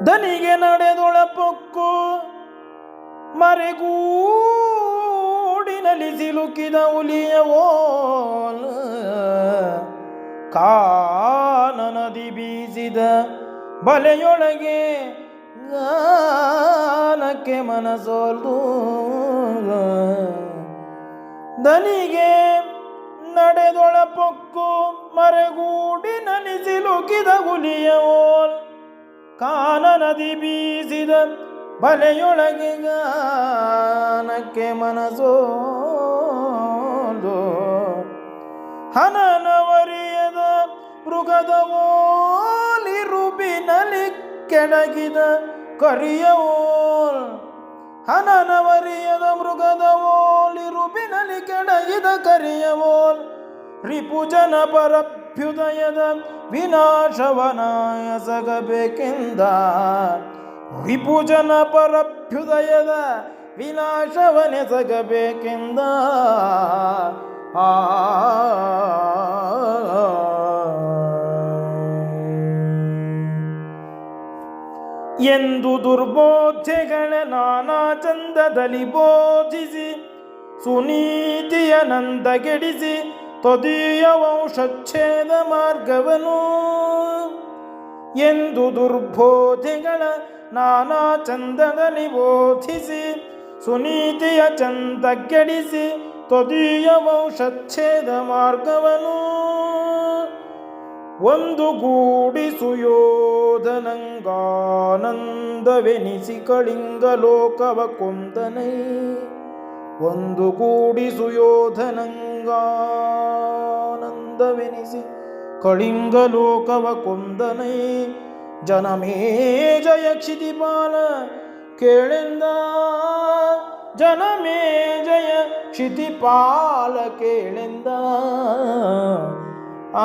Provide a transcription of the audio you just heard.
ದನಿಗೆ ನಡೆದೊಳಪೊಕ್ಕು ಮರೆಗೂಡಿನಲ್ಲಿ ಸಿಲುಕಿದ ಹುಲಿಯ ಓಲ ಕಾನನದಿ ಬೀಸಿದ ಬಲೆಯೊಳಗೆ ಗಾನಕ್ಕೆ ಮನಸೋಲ್ದು ದನಿಗೆ ನಡೆದೊಳಪೊಕ್ಕು ಮರೆಗೂಡಿನಲ್ಲಿ ಸಿಲುಕಿದ ಹುಲಿಯ ಓಲ್ ಕಾನನದಿ ಬೀಸಿದ ಬಲೆಯೊಳಗೆ ಗಾನಕ್ಕೆ ಮನಸೋದು ಹನನವರಿಯದ ಮೃಗದ ಓಲಿ ರುಬಿನಲ್ಲಿ ಕೆಳಗಿದ ಕರಿಯ ಓಲ್ ಹನನವರಿಯದ ಮೃಗದ ಓಲಿ ರುಬಿನಲ್ಲಿ ಕೆಳಗಿದ ಕರಿಯ ಓಲ್ ರಿಪುಜನ ಪರಭ್ಯುದಯದ ವಿನಾಶವನಾಯಸಗಬೇಕೆಂದ ರಿಪುಜನ ಪರಭ್ಯುದಯದ ವಿನಾಶವನೆಸಗಬೇಕೆಂದ ಎಂದು ದುರ್ಬೋಧ್ಯಗಳ ನಾನಾ ಚಂದದಲ್ಲಿ ಬೋಧಿಸಿ ಸುನೀತಿಯ ನಂದಗೆಡಿಸಿ ತದೀಯ ವಂಶಚ್ಛೇದ ಮಾರ್ಗವನು ಎಂದು ದುರ್ಬೋಧೆಗಳ ನಾನಾ ಚಂದದಲ್ಲಿ ಬೋಧಿಸಿ ಸುನೀತಿಯ ಚಂದಗೆಡಿಸಿ ತದೀಯ ವಂಶಚ್ಛೇದ ಮಾರ್ಗವನು ಒಂದು ಗೂಡಿ ಸುಯೋಧನಂಗಾನಂದವೆನಿಸಿ ಕಳಿಂಗ ಲೋಕವ ಕೊಂದನೈ ಒಂದು ಗೂಡಿ ಸುಯೋಧನಂಗಾನಂದವೆನಿಸಿ ಕಳಿಂಗ ಲೋಕವ ಕೊಂದನೈ ಜನಮೇ ಜಯ ಕ್ಷಿತಿಪಾಲ ಕೇಳೆಂದ ಜನಮೇ ಜಯ ಕ್ಷಿತಿಪಾಲ ಕೇಳೆಂದ ಆ